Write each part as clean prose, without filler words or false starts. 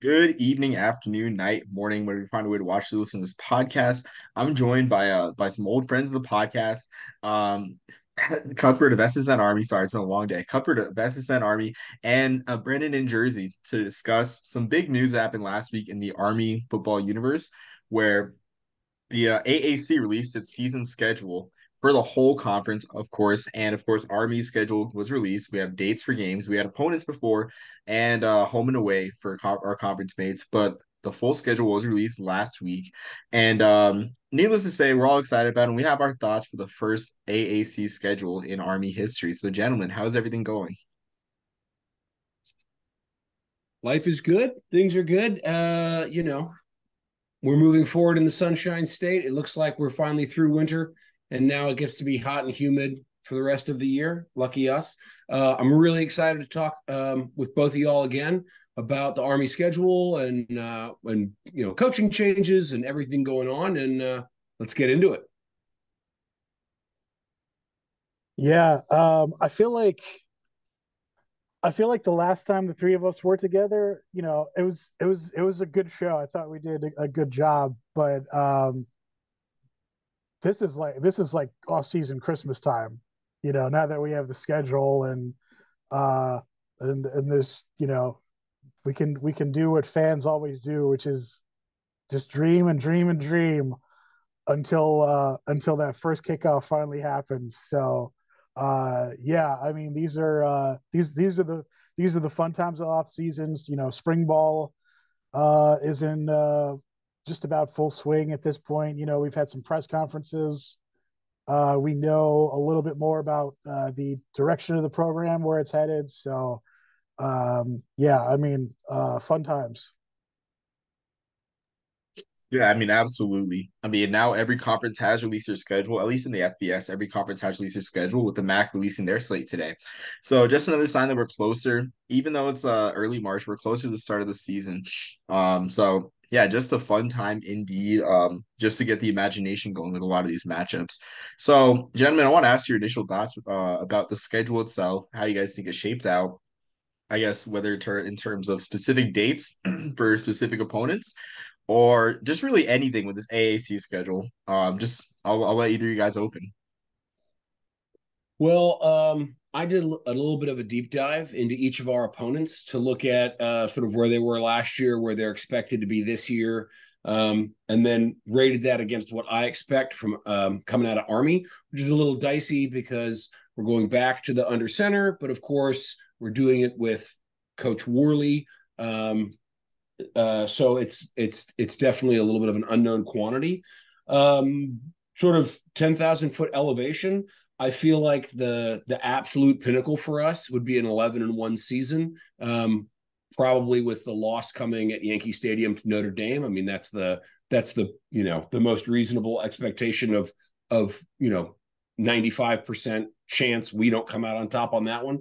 Good evening, afternoon, night, morning, whenever you find a way to watch or listen to this podcast. I'm joined by some old friends of the podcast. Um Cuthbert of SSN Army. Sorry, it's been a long day. Cuthbert of SSN Army and Brandon in Jersey to discuss some big news that happened last week in the Army football universe, where the AAC released its season schedule for the whole conference, of course, and of course, Army's schedule was released. We have dates for games, we had opponents before, and home and away for our conference mates. But the full schedule was released last week, and needless to say, we're all excited about it. And we have our thoughts for the first AAC schedule in Army history. So, gentlemen, how's everything going? Life is good. Things are good. We're moving forward in the Sunshine State. It looks like we're finally through winter, and now it gets to be hot and humid for the rest of the year. Lucky us. I'm really excited to talk with both of y'all again about the Army schedule and coaching changes and everything going on. And let's get into it. Yeah, I feel like the last time the three of us were together, it was a good show. I thought we did a good job, but this is like off season Christmas time. Now that we have the schedule uh and this, we can do what fans always do, which is just dream and dream and dream until that first kickoff finally happens. So yeah, I mean these are the fun times of off seasons. Spring ball is in just about full swing at this point. We've had some press conferences. We know a little bit more about the direction of the program, where it's headed. So yeah, I mean, fun times. Yeah, I mean, absolutely. I mean, now every conference has released their schedule, at least in the FBS. Every conference has released their schedule with the MAC releasing their slate today. So just another sign that we're closer, even though it's early March, we're closer to the start of the season. So yeah, just a fun time indeed. Just to get the imagination going with a lot of these matchups. So, gentlemen, I want to ask your initial thoughts about the schedule itself, how you guys think it shaped out. I guess whether in terms of specific dates for specific opponents or just really anything with this AAC schedule. Just I'll let either of you guys open. I did a little bit of a deep dive into each of our opponents to look at sort of where they were last year, where they're expected to be this year, and then rated that against what I expect from coming out of Army, which is a little dicey because we're going back to the under center, but of course we're doing it with Coach Worley. So it's definitely a little bit of an unknown quantity. Sort of 10,000 foot elevation. I feel like the absolute pinnacle for us would be an 11-1 season. Probably with the loss coming at Yankee Stadium to Notre Dame. I mean, that's the most reasonable expectation of 95% chance we don't come out on top on that one.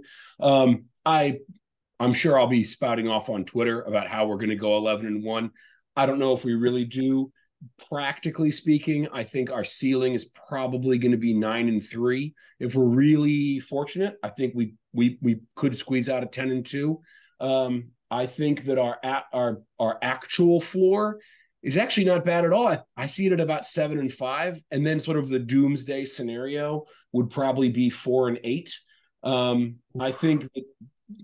I'm sure I'll be spouting off on Twitter about how we're going to go 11-1. I don't know if we really do. Practically speaking, I think our ceiling is probably going to be 9-3. If we're really fortunate, I think we could squeeze out a 10-2. I think that our actual floor is actually not bad at all. I see it at about 7-5, and then sort of the doomsday scenario would probably be 4-8. I think that,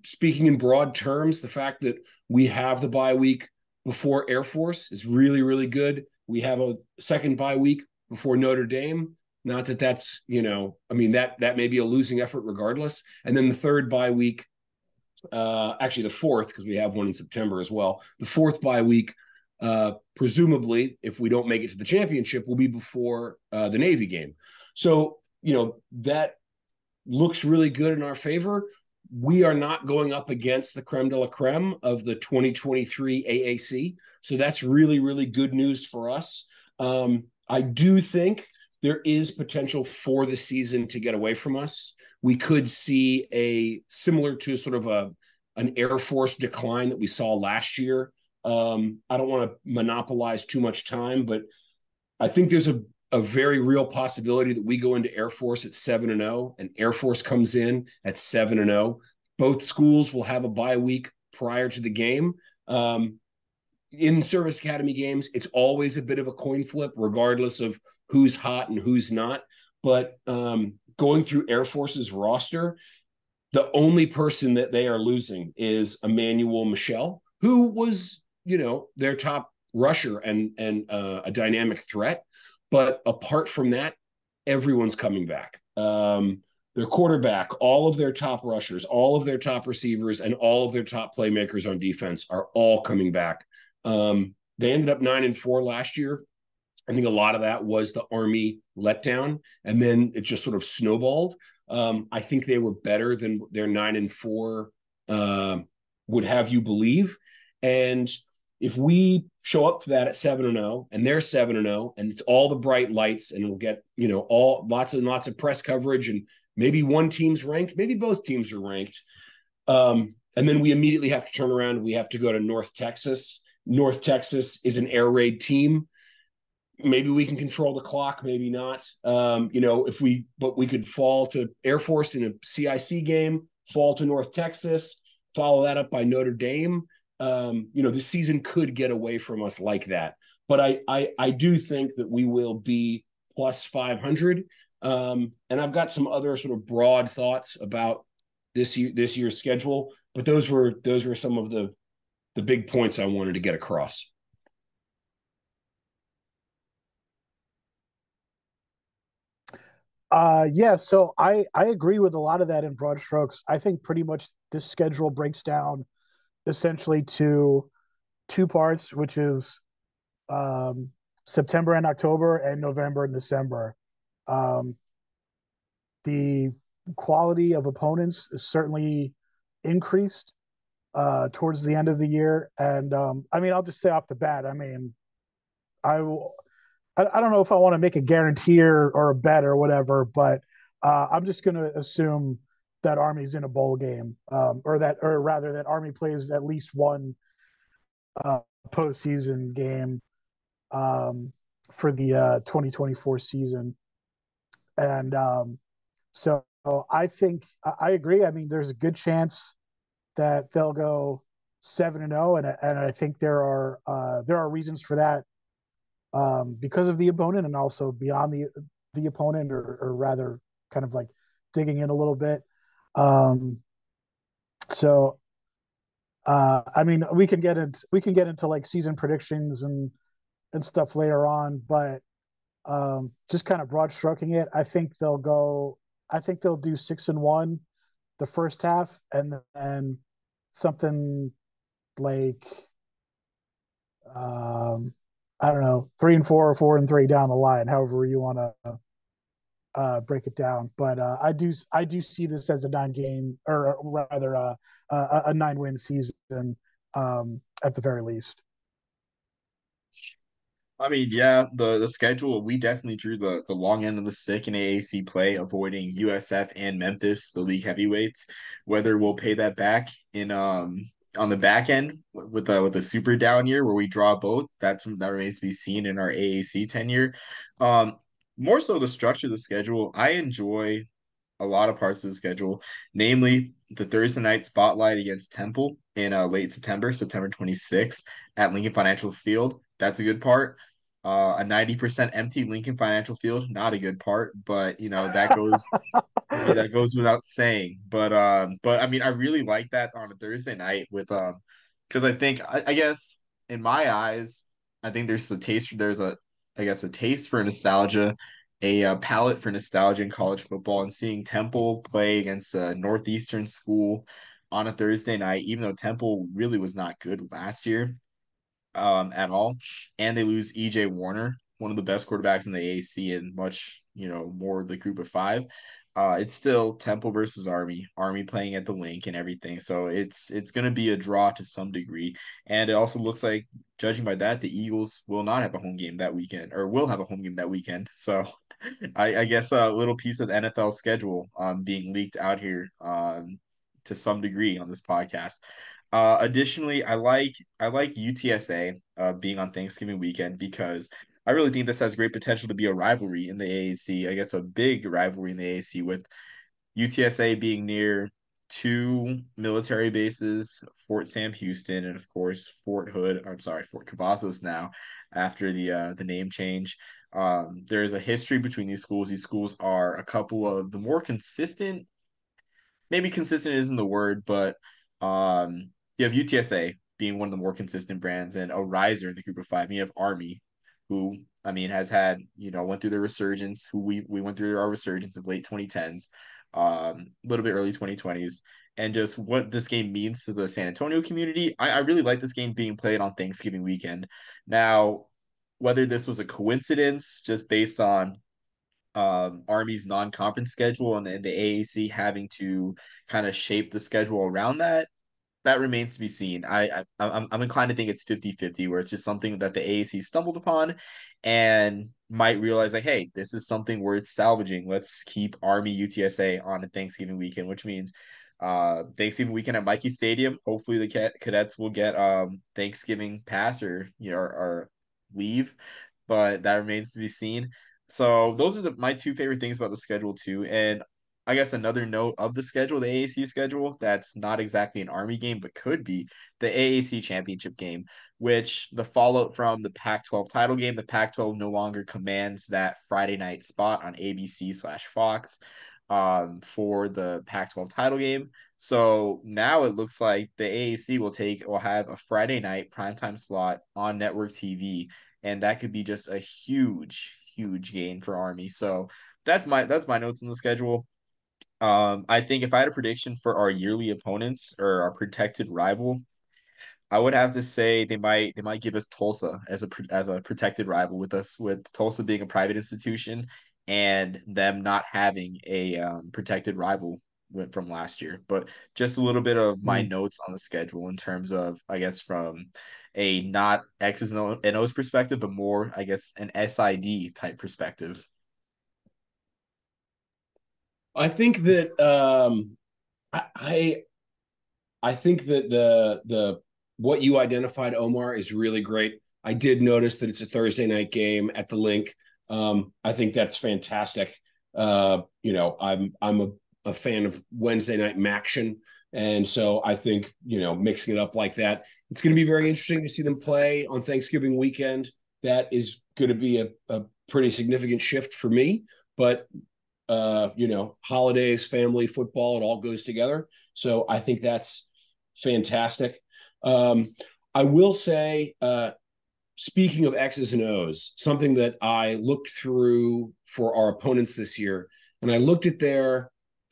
speaking in broad terms, the fact that we have the bye week before Air Force is really, really good. We have a second bye week before Notre Dame. Not that that's, I mean, that may be a losing effort regardless. And then the third bye week, actually the fourth, because we have one in September as well. The fourth bye week, presumably, if we don't make it to the championship, will be before the Navy game. So, that looks really good in our favor. We are not going up against the creme de la creme of the 2023 AAC. So that's really, really good news for us. I do think there is potential for the season to get away from us. We could see a similar to sort of an Air Force decline that we saw last year. I don't want to monopolize too much time, but I think there's a very real possibility that we go into Air Force at 7-0 and Air Force comes in at 7-0. Both schools will have a bye week prior to the game. in service academy games, it's always a bit of a coin flip, regardless of who's hot and who's not. But going through Air Force's roster, the only person that they are losing is Emmanuel Michel, who was, their top rusher and a dynamic threat. But apart from that, everyone's coming back. Their quarterback, all of their top rushers, all of their top receivers, and all of their top playmakers on defense are all coming back. They ended up 9-4 last year. I think a lot of that was the Army letdown, and then it just sort of snowballed. I think they were better than their 9-4 would have you believe. And if we show up to that at 7-0 and they're 7-0 and it's all the bright lights and we'll get, all lots and lots of press coverage and maybe one team's ranked, maybe both teams are ranked. And then we immediately have to turn around. We have to go to North Texas. North Texas is an air raid team. Maybe we can control the clock, maybe not. But we could fall to Air Force in a CIC game, fall to North Texas, follow that up by Notre Dame. This season could get away from us like that. But I do think that we will be plus 500. And I've got some other sort of broad thoughts about this year's schedule, but those were some of the big points I wanted to get across. So I agree with a lot of that in broad strokes. I think pretty much this schedule breaks down essentially to two parts, which is September and October and November and December. The quality of opponents is certainly increased towards the end of the year. And I'll just say off the bat, I will. I don't know if I want to make a guarantee or a bet or whatever, but I'm just going to assume that Army's in a bowl game, or rather that Army plays at least one postseason game for the 2024 season. And so I think I agree. I mean, there's a good chance that they'll go 7-0, and I think there are reasons for that. Because of the opponent and also beyond the opponent, or rather kind of like digging in a little bit. We can get into like season predictions and stuff later on, but just kind of broad stroking it, I think they'll do 6-1 the first half, and then something like I don't know, 3-4 or 4-3 down the line, however you want to break it down. But I do see this as a 9-game, or rather a 9-win season at the very least. I mean, yeah, the schedule, we definitely drew the long end of the stick in AAC play, avoiding USF and Memphis, the league heavyweights. Whether we'll pay that back in on the back end with the super down year where we draw both, that remains to be seen in our AAC tenure. More so the structure of the schedule, I enjoy a lot of parts of the schedule, namely the Thursday night spotlight against Temple in late September, September 26th at Lincoln Financial Field. That's a good part. A 90% empty Lincoln Financial Field, not a good part, but that goes without saying. But I mean, I really like that on a Thursday night because I guess in my eyes, I think there's a taste for nostalgia, a palate for nostalgia in college football, and seeing Temple play against a Northeastern school on a Thursday night, even though Temple really was not good last year at all. And they lose EJ Warner, one of the best quarterbacks in the AAC and much, more the group of five. It's still Temple versus Army playing at the link and everything. So it's gonna be a draw to some degree. And it also looks like, judging by that, the Eagles will not have a home game that weekend, or will have a home game that weekend. So I guess a little piece of the NFL schedule being leaked out here to some degree on this podcast. Additionally, I like UTSA being on Thanksgiving weekend because I really think this has great potential to be a rivalry in the AAC. I guess a big rivalry in the AAC with UTSA being near two military bases, Fort Sam Houston, and of course Fort Cavazos now after the name change. There's a history between these schools. These schools are a couple of the more consistent, maybe consistent isn't the word, but you have UTSA being one of the more consistent brands and a riser in the group of five. And you have Army, who I mean has had, went through their resurgence, who we went through our resurgence of late 2010s, a little bit early 2020s. And just what this game means to the San Antonio community. I really like this game being played on Thanksgiving weekend. Now, whether this was a coincidence just based on Army's non-conference schedule and the AAC having to kind of shape the schedule around that remains to be seen. I'm inclined to think it's 50-50, where it's just something that the AAC stumbled upon and might realize like, hey, this is something worth salvaging. Let's keep Army UTSA on a Thanksgiving weekend, which means Thanksgiving weekend at Mikey Stadium. Hopefully the cadets will get Thanksgiving pass or or leave, but that remains to be seen. So those are my two favorite things about the schedule too. And I guess another note of the schedule, the AAC schedule, that's not exactly an Army game, but could be the AAC championship game, which the fallout from the Pac-12 title game, the Pac-12 no longer commands that Friday night spot on ABC/Fox for the Pac-12 title game. So now it looks like the AAC will have a Friday night primetime slot on network TV, and that could be just a huge gain for Army. So that's my notes on the schedule. I think if I had a prediction for our yearly opponents or our protected rival, I would have to say they might give us Tulsa as a protected rival, with Tulsa being a private institution and them not having a protected rival from last year. But just a little bit of my notes on the schedule in terms of, I guess, from a not X's and O's perspective, but more, I guess, an SID type perspective. I think that I think that the what you identified, Omar, is really great. I did notice that it's a Thursday night game at the Link. I think that's fantastic. I'm a fan of Wednesday night action, and so I think mixing it up like that, it's going to be very interesting to see them play on Thanksgiving weekend. That is going to be a pretty significant shift for me, but holidays, family, football, it all goes together. So I think that's fantastic. I will say, speaking of X's and O's, something that I looked through for our opponents this year, and I looked at their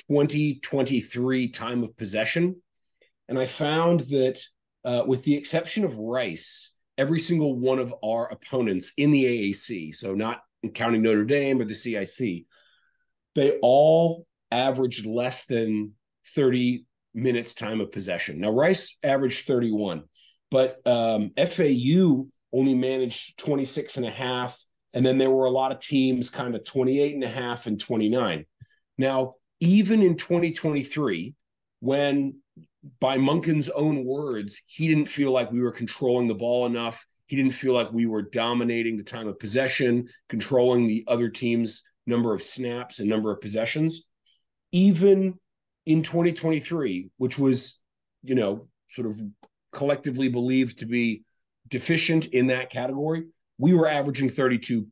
2023 time of possession, and I found that with the exception of Rice, every single one of our opponents in the AAC, so not counting Notre Dame or the CIC, they all averaged less than 30 minutes time of possession. Now, Rice averaged 31, but FAU only managed 26 and a half. And then there were a lot of teams kind of 28 and a half and 29. Now, even in 2023, when by Monken's own words, he didn't feel like we were controlling the ball enough. He didn't feel like we were dominating the time of possession, controlling the other team's number of snaps and number of possessions. Even in 2023, which was, sort of collectively believed to be deficient in that category, we were averaging 32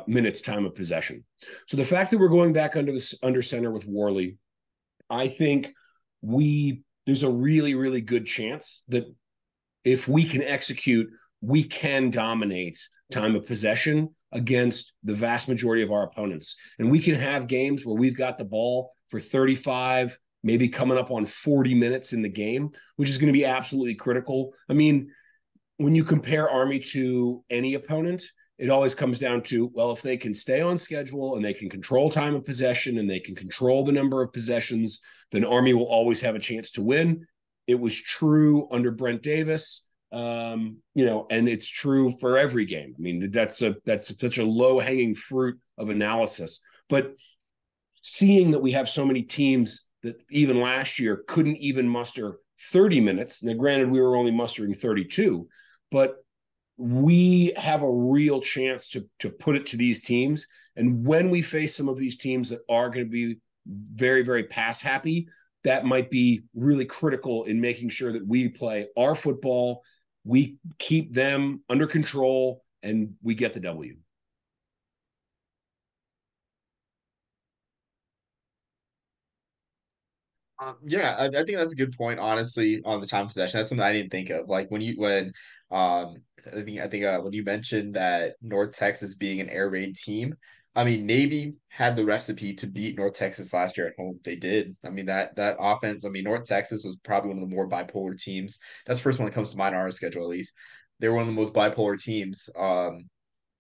minutes time of possession. So the fact that we're going back under center with Worley, I think there's a really, really good chance that if we can execute, we can dominate time of possession against the vast majority of our opponents. And we can have games where we've got the ball for 35, maybe coming up on 40 minutes in the game, which is going to be absolutely critical. I mean, when you compare Army to any opponent, it always comes down to, well, if they can stay on schedule and they can control time of possession and they can control the number of possessions, then Army will always have a chance to win. It was true under Brent Davis. And it's true for every game. I mean, that's such a low hanging fruit of analysis. But seeing that we have so many teams that even last year couldn't even muster 30 minutes. Now, granted, we were only mustering 32, but we have a real chance to put it to these teams. And when we face some of these teams that are going to be very, very pass happy, that might be really critical in making sure that we play our football, we keep them under control, and we get the W. Yeah, I think that's a good point, honestly, on the time possession. That's something I didn't think of. Like um I think when you mentioned that North Texas being an air raid team, I mean Navy had the recipe to beat North Texas last year at home. They did. I mean that offense, I mean North Texas was probably one of the more bipolar teams. That's the first one that comes to mind on our schedule at least. They're one of the most bipolar teams.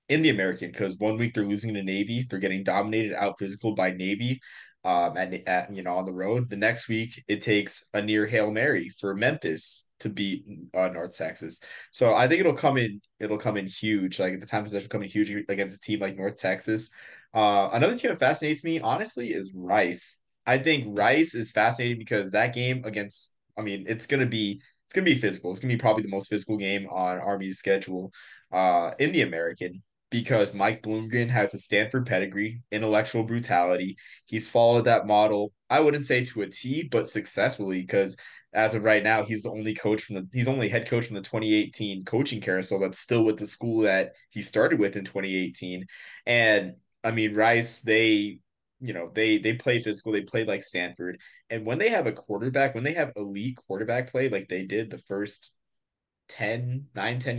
In the American because one week they're losing to Navy, they're getting dominated out physical by Navy, at on the road. The next week it takes a near Hail Mary for Memphis to beat North Texas. So I think it'll come in huge. Like at the time possession coming huge against a team like North Texas. Another team that fascinates me honestly is Rice. I think Rice is fascinating because that game against, I mean, it's gonna be physical. It's gonna be probably the most physical game on Army's schedule in the American because Mike Bloomgren has a Stanford pedigree, intellectual brutality. He's followed that model, I wouldn't say to a T, but successfully because as of right now, he's only head coach from the 2018 coaching carousel that's still with the school that he started with in 2018. And I mean, Rice, they play physical, they play like Stanford. And when they have a quarterback, when they have elite quarterback play like they did the first 10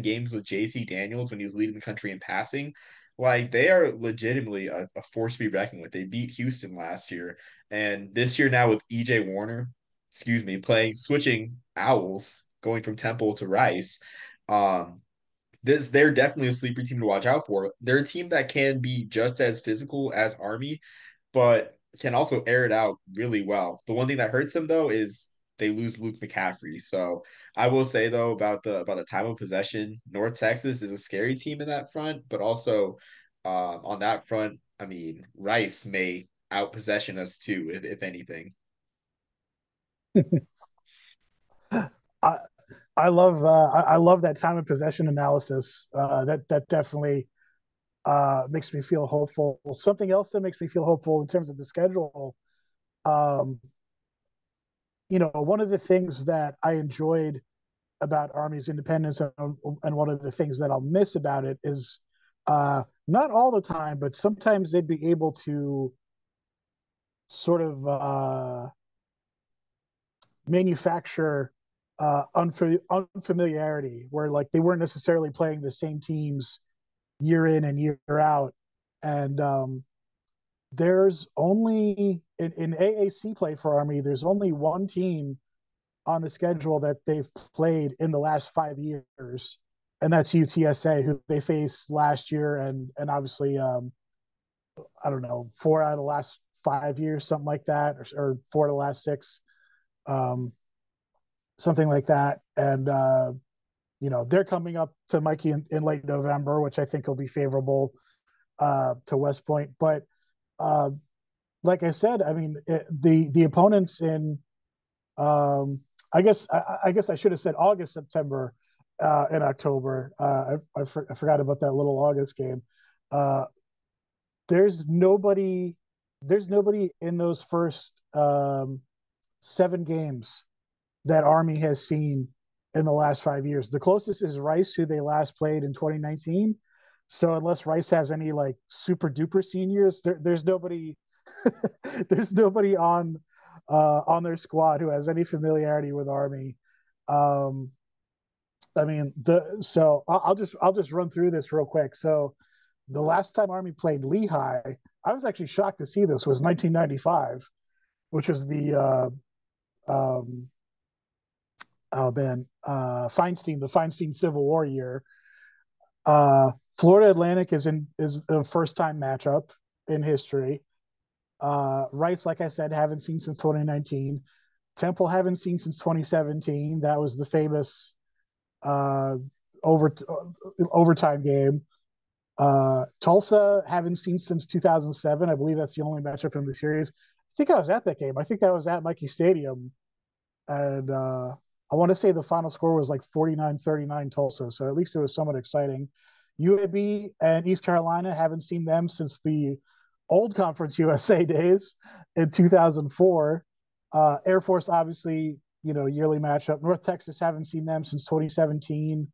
games with JT Daniels when he was leading the country in passing. Like they are legitimately a force to be reckoned with. They beat Houston last year, and this year now with EJ Warner, excuse me, playing switching Owls, going from Temple to Rice. Um, they're definitely a sleeper team to watch out for. They're a team that can be just as physical as Army, but can also air it out really well. The one thing that hurts them though is they lose Luke McCaffrey. So I will say though about the time of possession, North Texas is a scary team in that front, but also on that front, I mean Rice may out possession us too, if anything. I I love that time of possession analysis. That definitely makes me feel hopeful. Something else that makes me feel hopeful in terms of the schedule, um, one of the things that I enjoyed about Army's independence, and one of the things that I'll miss about it is not all the time, but sometimes they'd be able to sort of manufacture unfamiliarity, where like they weren't necessarily playing the same teams year in and year out, and there's only in AAC play for Army, there's only one team on the schedule that they've played in the last 5 years, and that's UTSA, who they faced last year, and obviously, I don't know, 4 out of the last 5 years, something like that, or 4 of the last 6, um, something like that. And they're coming up to Mikey in late November, which I think will be favorable to West Point. But uh, like I said, I mean, the opponents in I guess I should have said August, September, and October. I forgot about that little August game. Uh, there's nobody. There's nobody in those first 7 games that Army has seen in the last 5 years. The closest is Rice, who they last played in 2019. So unless Rice has any like super duper seniors, there's nobody. There's nobody on their squad who has any familiarity with Army. Um, I mean, I'll just run through this real quick. So the last time Army played Lehigh, I was actually shocked to see this was 1995, which was the oh man, the Feinstein Civil War year. Florida Atlantic is the first time matchup in history. Rice, like I said, haven't seen since 2019. Temple haven't seen since 2017. That was the famous uh, over overtime game. Tulsa haven't seen since 2007. I believe that's the only matchup in the series. I think I was at that game. I think that was at Mikey Stadium, and I want to say the final score was like 49-39 Tulsa. So at least it was somewhat exciting. UAB and East Carolina haven't seen them since the old Conference USA days in 2004. Air Force, obviously, yearly matchup. North Texas, haven't seen them since 2017.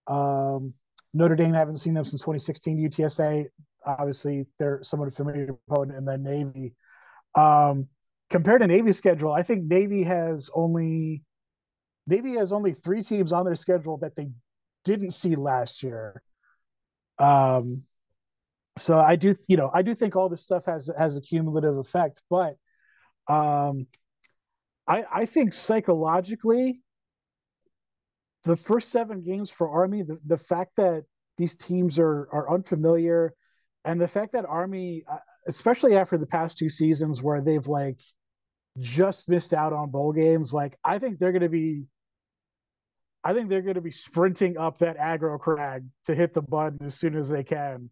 Um, Notre Dame, haven't seen them since 2016. UTSA, obviously, they're somewhat a familiar opponent, and then Navy. Um, Compared to Navy's schedule, I think Navy has only three teams on their schedule that they didn't see last year. Um, so I do think all this stuff has a cumulative effect, but um, I think psychologically, the first seven games for Army, the fact that these teams are unfamiliar, and the fact that Army, especially after the past two seasons where they've like just missed out on bowl games, like I think they're going to be sprinting up that aggro crag to hit the button as soon as they can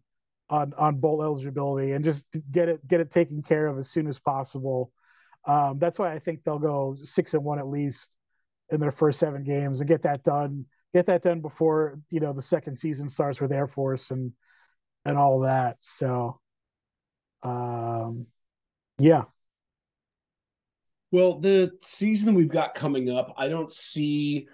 on bowl eligibility and just get it taken care of as soon as possible. That's why I think they'll go 6-1 at least in their first seven games and get that done. Get that done before the second season starts with Air Force and all of that. So um, yeah, Well, the season we've got coming up, I don't see.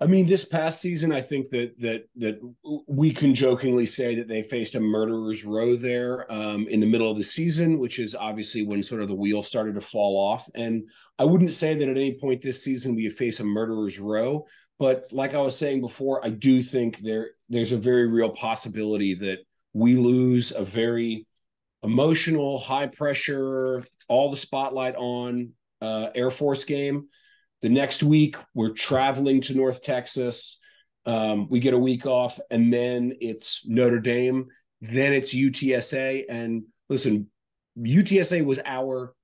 I mean, this past season, I think that we can jokingly say that they faced a murderer's row there in the middle of the season, which is obviously when sort of the wheel started to fall off. And I wouldn't say that at any point this season we face a murderer's row, but like I was saying before, I do think there's a very real possibility that we lose a very emotional, high pressure, all the spotlight on Air Force game. The next week, we're traveling to North Texas. We get a week off, and then it's Notre Dame. Then it's UTSA. And listen, UTSA was our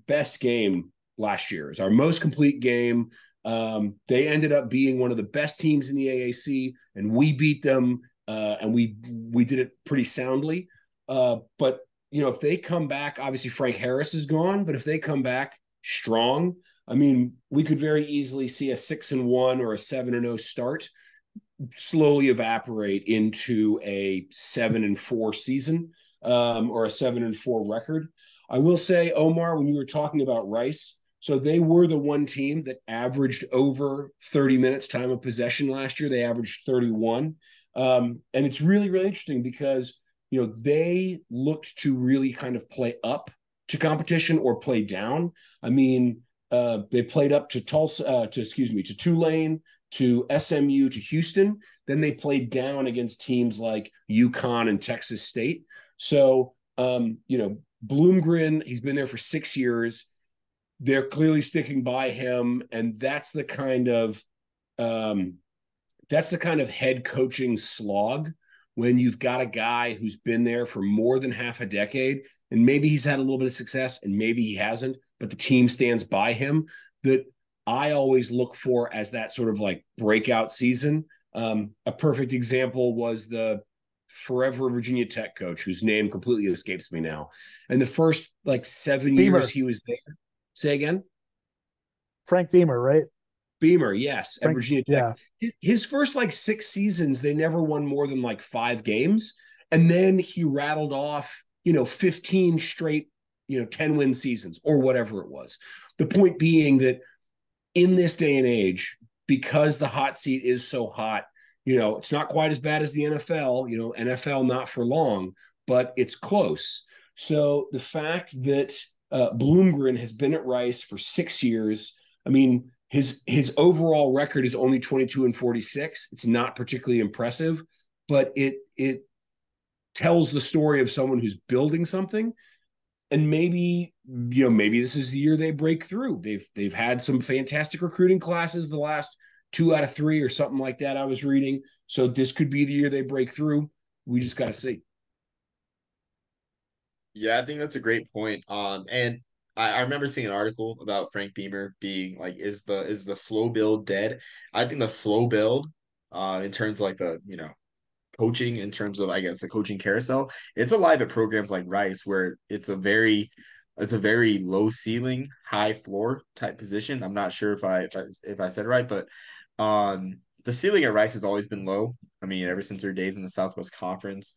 best game last year. It's our most complete game. They ended up being one of the best teams in the AAC, and we beat them, and we did it pretty soundly. But if they come back, obviously Frank Harris is gone, but if they come back strong, I mean, we could very easily see a 6-1 or a 7-0 start slowly evaporate into a 7-4 season, or a 7-4 record. I will say, Omar, when you were talking about Rice, so they were the one team that averaged over 30 minutes time of possession last year. They averaged 31. And it's really, really interesting because, they looked to really kind of play up to competition or play down. I mean, they played up to Tulsa, to Tulane, to SMU, to Houston. Then they played down against teams like UConn and Texas State. So, Bloomgren, he's been there for 6 years. They're clearly sticking by him, and that's the kind of head coaching slog when you've got a guy who's been there for more than half a decade, and maybe he's had a little bit of success and maybe he hasn't, but the team stands by him, that I always look for as that sort of like breakout season. A perfect example was the forever Virginia Tech coach, whose name completely escapes me now. And the first like 7 Beamer. years he was there. Say again? Frank Beamer, right? Beamer, yes, at Frank, Virginia Tech. yeah. His first like 6 seasons, they never won more than like 5 games. And then he rattled off, 15 straight, 10-win seasons or whatever it was. The point being that in this day and age, because the hot seat is so hot, it's not quite as bad as the NFL, NFL not for long, but it's close. So the fact that Bloomgren has been at Rice for 6 years, I mean, his overall record is only 22-46. It's not particularly impressive, but it tells the story of someone who's building something. And maybe this is the year they break through. They've had some fantastic recruiting classes the last 2 out of 3 or something like that, I was reading. So this could be the year they break through. We just got to see. Yeah, I think that's a great point. And I remember seeing an article about Frank Beamer being like, is the slow build dead? I think the slow build, in terms of like the, coaching, in terms of I guess the coaching carousel, it's alive at programs like Rice where it's a very low ceiling, high floor type position. I'm not sure if I said it right, but the ceiling at Rice has always been low. I mean, ever since their days in the Southwest Conference.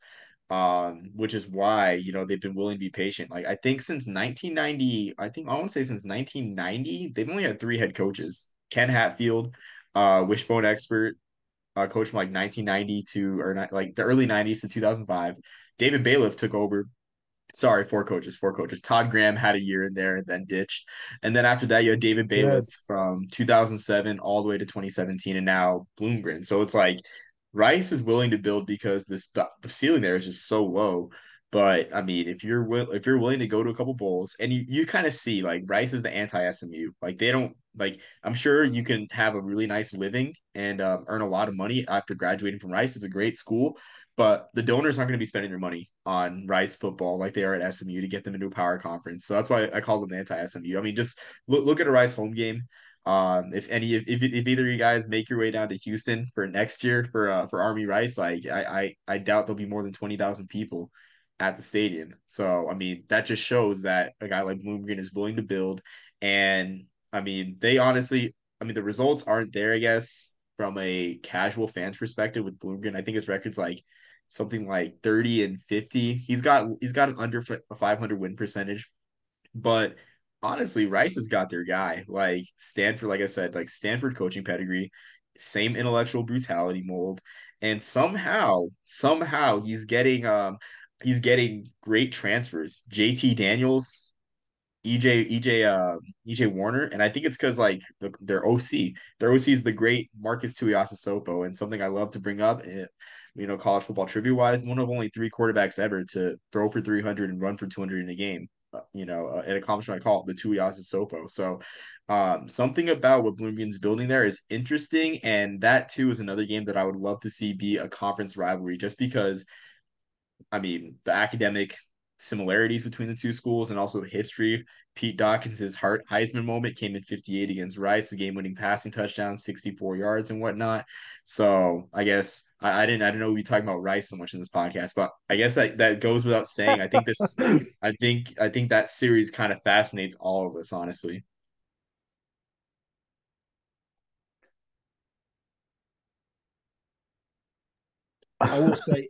which is why, they've been willing to be patient. Like I think since 1990, I want to say since 1990, they've only had three head coaches. Ken Hatfield, wishbone expert, coached from like 1990 to or not, like the early 90s to 2005. David Bailiff took over. Sorry, four coaches, four coaches. Todd Graham had a year in there and then ditched. And then after that, you had David Yeah, Bailiff from 2007 all the way to 2017 and now Bloomgren. So it's like Rice is willing to build because the ceiling there is just so low. But I mean, if you're willing to go to a couple bowls and you kind of see like Rice is the anti SMU. Like they don't like I'm sure you can have a really nice living and earn a lot of money after graduating from Rice. It's a great school, but the donors aren't going to be spending their money on Rice football like they are at SMU to get them into a power conference. So that's why I call them the anti-SMU. I mean, just look at a Rice home game. If either of you guys make your way down to Houston for next year for Army Rice, like I doubt there'll be more than 20,000 people at the stadium. So I mean, that just shows that a guy like Bloomgren is willing to build. And I mean, the results aren't there, I guess, from a casual fans perspective with Bloomgren. I think his record's like something like 30 and 50. He's got an under 500 win percentage, but honestly, Rice has got their guy. Like Stanford, like I said, like Stanford coaching pedigree, same intellectual brutality mold, and somehow he's getting great transfers. JT Daniels, EJ Warner, and I think it's because like their OC is the great Marcus Tuiasosopo, and something I love to bring up, college football trivia wise, one of only three quarterbacks ever to throw for 300 and run for 200 in a game. An accomplishment I call it the Tuiasosopo. So, something about what Bloomgren's building there is interesting, and that too is another game that I would love to see be a conference rivalry, just because I mean, the academic similarities between the two schools and also history. Pete Dawkins' Heisman moment came in 58 against Rice, a game-winning passing touchdown, 64 yards and whatnot. So I guess I didn't know we'd be talking about Rice so much in this podcast, but I guess that goes without saying. I think that series kind of fascinates all of us, honestly. I will say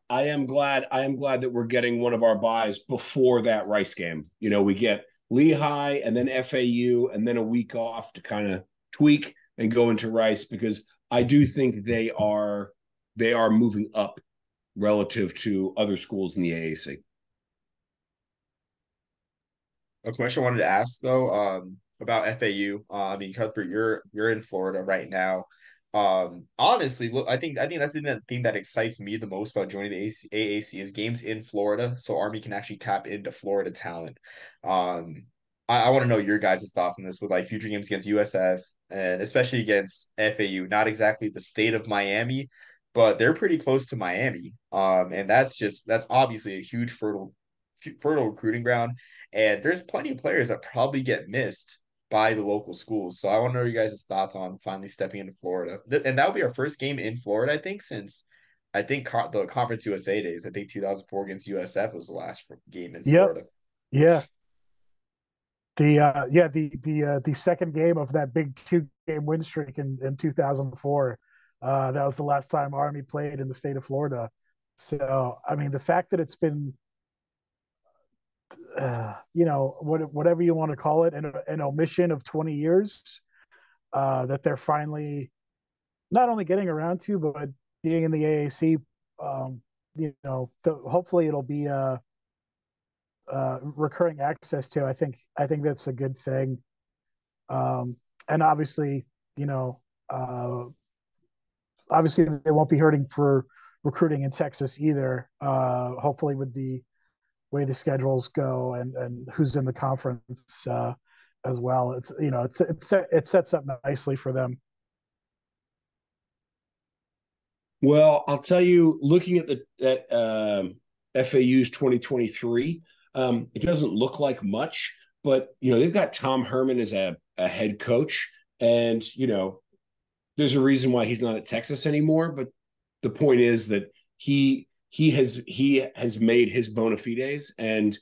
I am glad that we're getting one of our buys before that Rice game. We get Lehigh and then FAU and then a week off to kind of tweak and go into Rice, because I do think they are moving up relative to other schools in the AAC. A question I wanted to ask though, about FAU. I mean, Cuthbert, you're in Florida right now. Honestly, look, I think that's the thing that excites me the most about joining the AAC is games in Florida, so Army can actually tap into Florida talent. Um, I want to know your guys' thoughts on this with like future games against USF and especially against FAU. Not exactly the state of Miami, but they're pretty close to Miami. And that's obviously a huge fertile recruiting ground. And there's plenty of players that probably get missed by the local schools. So I want to know your guys' thoughts on finally stepping into Florida. And that will be our first game in Florida, I think, since the Conference USA days. I think 2004 against USF was the last game in yep, Florida. yeah. The second game of that big 2-game win streak in 2004. That was the last time Army played in the state of Florida. So I mean, the fact that it's been whatever you want to call it, an omission of 20 years, that they're finally not only getting around to, but being in the AAC. Hopefully it'll be recurring access to. I think that's a good thing. And obviously, you know, uh, obviously they won't be hurting for recruiting in Texas either. Hopefully, with the way the schedules go and who's in the conference as well, it sets up nicely for them. Well, I'll tell you, looking at FAU's 2023, it doesn't look like much, but they've got Tom Herman as a head coach, and there's a reason why he's not at Texas anymore. But the point is that he has made his bona fides, and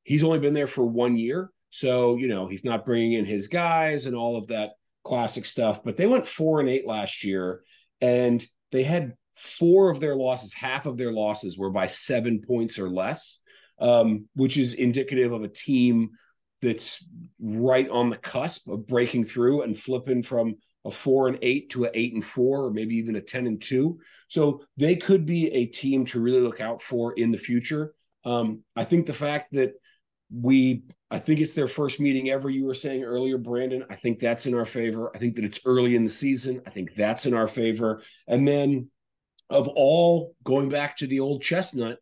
he's only been there for 1 year, so he's not bringing in his guys and all of that classic stuff. But they went 4-8 last year, and they had 4 of their losses, half of their losses, were by 7 points or less, which is indicative of a team that's right on the cusp of breaking through and flipping from a 4-8 to a 8-4, or maybe even a 10-2. So they could be a team to really look out for in the future. I think the fact that I think it's their first meeting ever, you were saying earlier, Brandon. I think that's in our favor. I think that it's early in the season. I think that's in our favor. And then of all, going back to the old chestnut,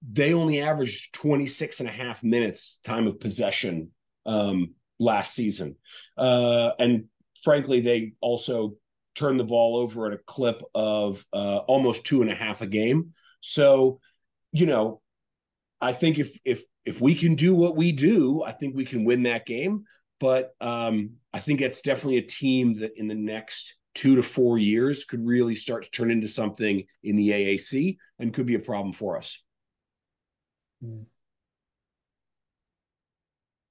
they only averaged 26 and a half minutes time of possession last season. And frankly, they also turned the ball over at a clip of almost 2.5 a game. So, I think if we can do what we do, I think we can win that game. But I think it's definitely a team that in the next 2 to 4 years could really start to turn into something in the AAC and could be a problem for us.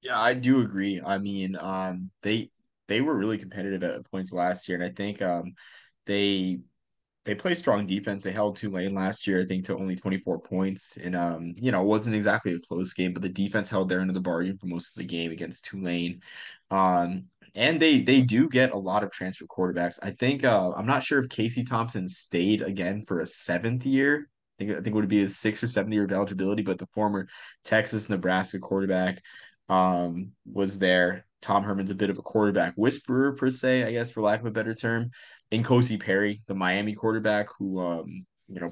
Yeah, I do agree. I mean, they were really competitive at points last year, and I think they they play strong defense. They held Tulane last year, I think, to only 24 points. And it wasn't exactly a close game, but the defense held their end of the bargain for most of the game against Tulane. And they do get a lot of transfer quarterbacks. I think I'm not sure if Casey Thompson stayed again for a 7th year. I think it would be his 6th or 7th year of eligibility, but the former Texas, Nebraska quarterback was there. Tom Herman's a bit of a quarterback whisperer per se, I guess, for lack of a better term. N'Kosi Perry, the Miami quarterback who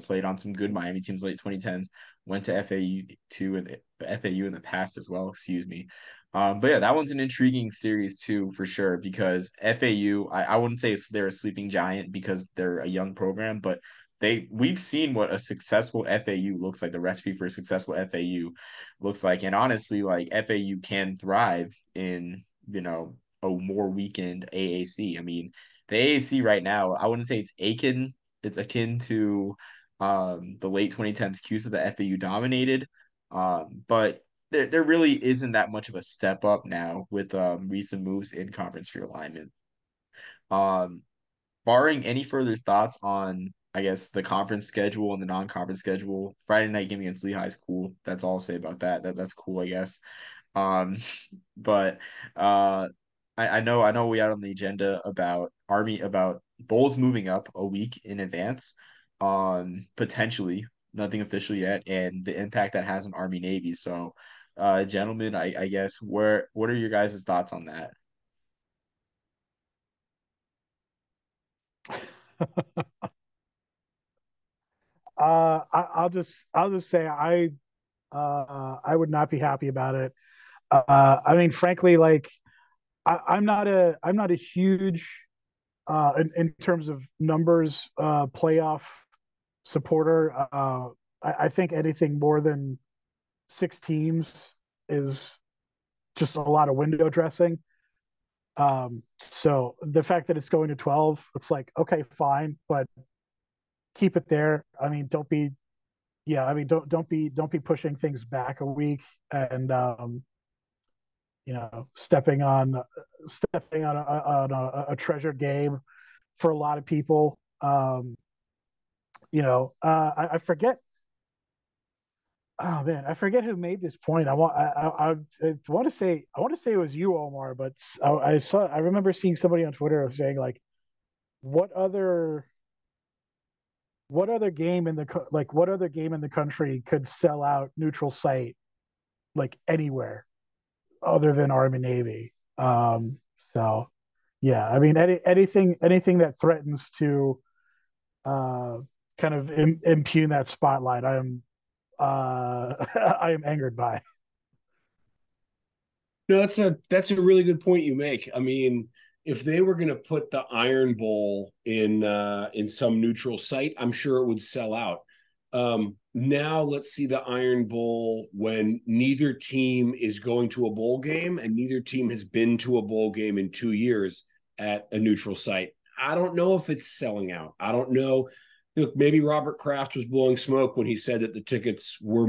played on some good Miami teams late 2010s, went to FAU too, and FAU in the past as well, excuse me. But yeah, that one's an intriguing series too, for sure, because FAU, I wouldn't say they're a sleeping giant because they're a young program, but we've seen what a successful FAU looks like, the recipe for a successful FAU looks like. And honestly, like FAU can thrive in, a more weakened AAC. I mean, the AAC right now, I wouldn't say it's akin to the late 2010s CUSA that FAU dominated. But there really isn't that much of a step up now with recent moves in conference realignment. Um, Barring any further thoughts on, I guess, the conference schedule and the non-conference schedule, Friday night game against Lehigh is cool. That's all I'll say about that. That's cool, I guess. Um, but I know we had on the agenda about Army, about bowls moving up a week in advance, potentially, nothing official yet, and the impact that has on Army Navy. So, gentlemen, I guess what are your guys' thoughts on that? I'll just say I would not be happy about it. I mean, frankly, like I'm not a huge in terms of numbers playoff supporter. I think anything more than 6 teams is just a lot of window dressing. So the fact that it's going to 12, it's like, okay, fine, but keep it there. I mean, don't be pushing things back a week and stepping on a treasured game for a lot of people. I forget. Oh man, I forget who made this point. I want to say it was you, Omar, but I remember seeing somebody on Twitter saying like, what other game in the country could sell out neutral site like anywhere other than Army Navy. So yeah, I mean anything that threatens to uh, kind of impugn that spotlight, I am angered by. No, that's a really good point you make. I mean, if they were going to put the Iron Bowl in some neutral site, I'm sure it would sell out. Now let's see the Iron Bowl when neither team is going to a bowl game and neither team has been to a bowl game in 2 years at a neutral site. I don't know if it's selling out. I don't know. Look, maybe Robert Kraft was blowing smoke when he said that the tickets were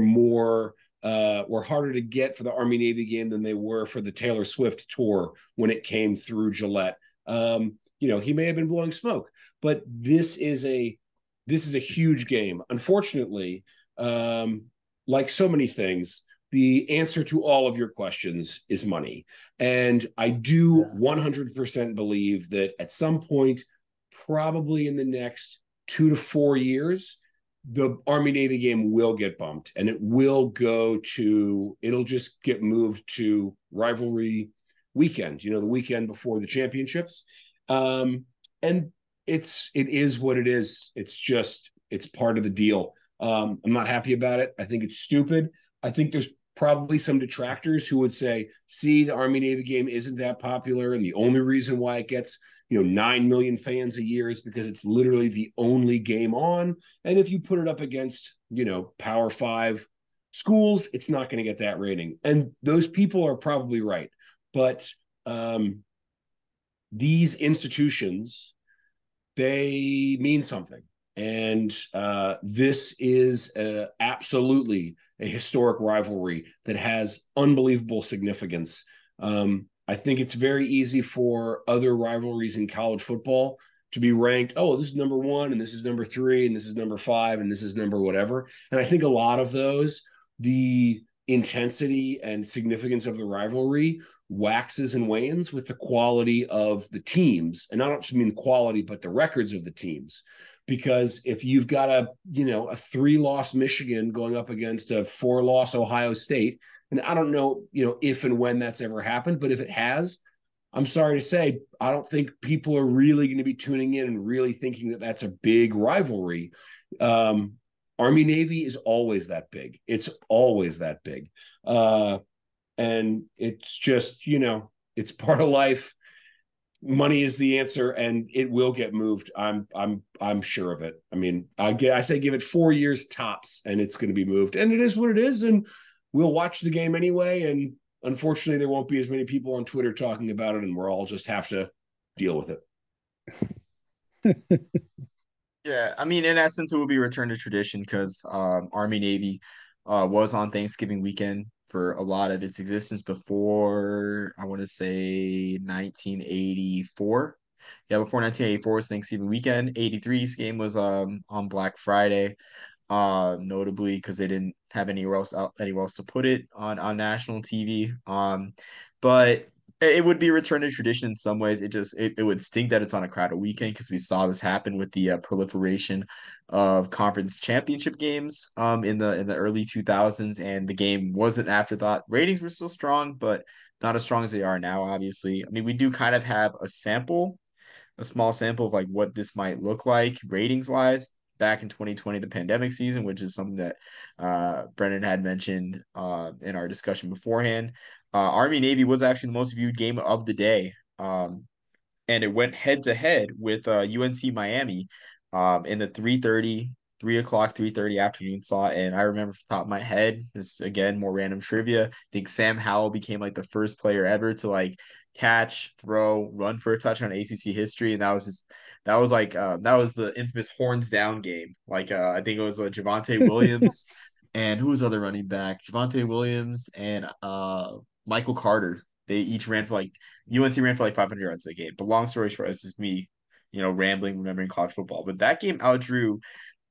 harder to get for the Army Navy game than they were for the Taylor Swift tour when it came through Gillette. He may have been blowing smoke, but this is a this is a huge game. Unfortunately, like so many things, the answer to all of your questions is money. And I do 100% believe that at some point, probably in the next 2 to 4 years, the Army Navy game will get bumped and it'll just get moved to rivalry weekend, the weekend before the championships. And it is what it is. It's part of the deal. I'm not happy about it. I think it's stupid. I think there's probably some detractors who would say, see, the Army Navy game isn't that popular. And the only reason why it gets, 9 million fans a year is because it's literally the only game on. And if you put it up against, Power 5 schools, it's not going to get that rating. And those people are probably right. But these institutions, they mean something. And this is absolutely a historic rivalry that has unbelievable significance. I think it's very easy for other rivalries in college football to be ranked, oh, this is number 1, and this is number 3, and this is number 5, and this is number whatever. And I think a lot of those, the intensity and significance of the rivalry waxes and wanes with the quality of the teams. And I don't just mean quality, but the records of the teams. Because if you've got a 3-loss Michigan going up against a 4-loss Ohio State, and I don't know, if and when that's ever happened, but if it has, I'm sorry to say, I don't think people are really going to be tuning in and really thinking that that's a big rivalry. Army Navy is always that big. It's always that big. And it's just, it's part of life. Money is the answer, and it will get moved. I'm sure of it. I mean, I say give it 4 years tops, and it's going to be moved. And it is what it is, and we'll watch the game anyway. And unfortunately, there won't be as many people on Twitter talking about it, and we'll all just have to deal with it. Yeah, I mean, in essence, it will be returned to tradition because Army Navy was on Thanksgiving weekend for a lot of its existence before, I want to say 1984. Yeah, before 1984 was Thanksgiving weekend. 83's game was on Black Friday, notably because they didn't have anywhere else to put it on national TV. But it would be returned to tradition in some ways. It would stink that it's on a crowded weekend because we saw this happen with the proliferation of conference championship games in the early 2000s, and the game was an afterthought. Ratings were still strong, but not as strong as they are now, obviously. I mean, we do kind of have a small sample of like what this might look like ratings wise back in 2020, the pandemic season, which is something that Brennan had mentioned in our discussion beforehand. Army Navy was actually the most viewed game of the day. And it went head to head with UNC Miami in the 3:30 afternoon slot. And I remember from the top of my head, just again, more random trivia. I think Sam Howell became like the first player ever to like catch, throw, run for a touchdown in ACC history. And that was the infamous horns down game. Like I think it was Javonte Williams and who was other running back? Javonte Williams and Michael Carter. They each ran for like UNC ran for like 500 yards a game. But long story short, it's just me, rambling, remembering college football. But that game outdrew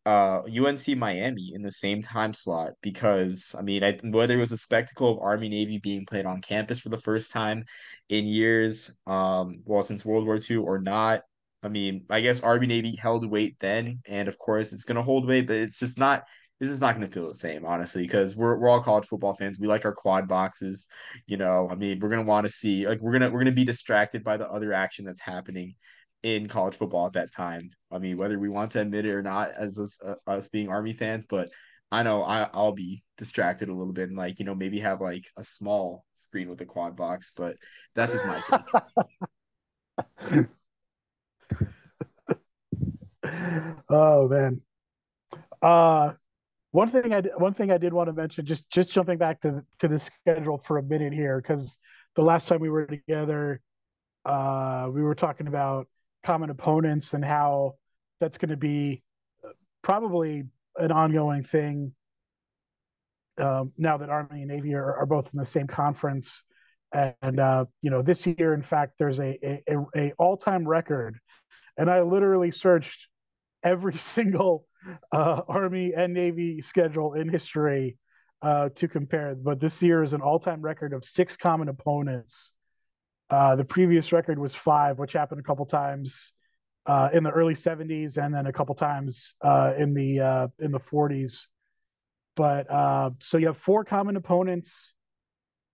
UNC Miami in the same time slot because I mean, whether it was a spectacle of Army Navy being played on campus for the first time in years, since World War II or not. I mean, I guess Army Navy held weight then, and of course it's gonna hold weight, but it's just not. This is not going to feel the same, honestly, because we're all college football fans. We like our quad boxes, I mean, we're gonna want to see like we're gonna be distracted by the other action that's happening in college football at that time. I mean, whether we want to admit it or not, as us being Army fans, but I know I'll be distracted a little bit and like maybe have like a small screen with a quad box, but that's just my take. Oh man. One thing I did want to mention, just jumping back to the schedule for a minute here, because the last time we were together, we were talking about common opponents and how that's going to be probably an ongoing thing now that Army and Navy are both in the same conference. And this year, in fact, there's a all-time record, and I literally searched every single Army and Navy schedule in history to compare. But this year is an all-time record of 6 common opponents. The previous record was 5, which happened a couple times in the early 70s and then a couple times in the 40s. But so you have 4 common opponents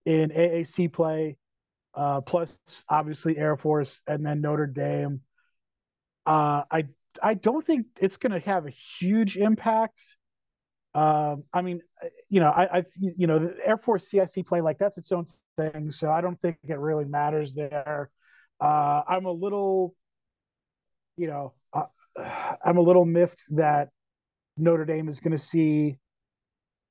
in AAC play, plus obviously Air Force and then Notre Dame. I don't think it's going to have a huge impact. I mean, the Air Force CIC play, like, that's its own thing, so I don't think it really matters there. I'm a little, I'm a little miffed that Notre Dame is going to see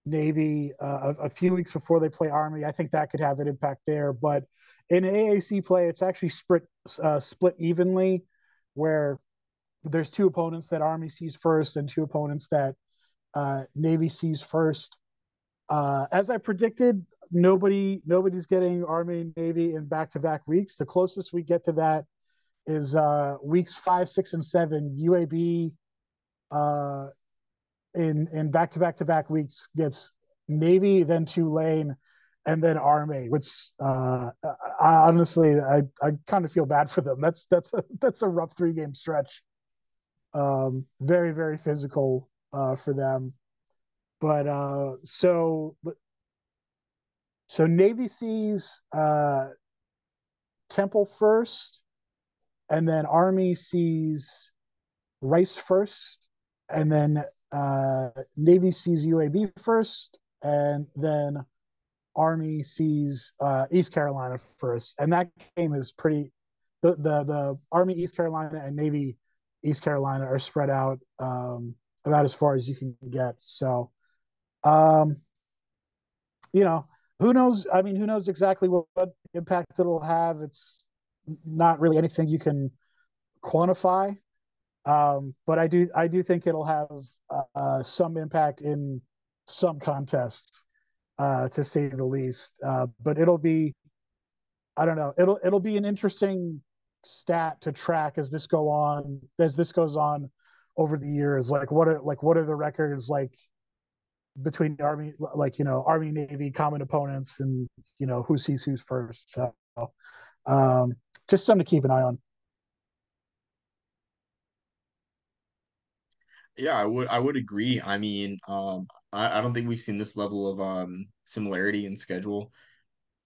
Navy a few weeks before they play Army. I think that could have an impact there, but in AAC play, it's actually split evenly, where there's 2 opponents that Army sees first and 2 opponents that Navy sees first. As I predicted, nobody's getting Army and Navy in back-to-back weeks. The closest we get to that is weeks 5, 6, and 7. UAB in back-to-back weeks gets Navy, then Tulane, and then Army. Which I honestly kind of feel bad for them. That's a rough 3-game stretch. Very, very physical for them. But so Navy sees Temple first, and then Army sees Rice first, and then Navy sees UAB first, and then Army sees East Carolina first. And that game is pretty. The Army East Carolina and Navy East Carolina are spread out about as far as you can get. So, who knows? I mean, who knows exactly what impact it'll have? It's not really anything you can quantify. But I do think it'll have some impact in some contests, to say the least. But it'll be, I don't know, it'll be an interesting stat to track as this goes on over the years. Like what are the records like between Army, Army Navy common opponents, and who sees who's first. So just something to keep an eye on. Yeah, I would agree. I mean, I don't think we've seen this level of similarity in schedule.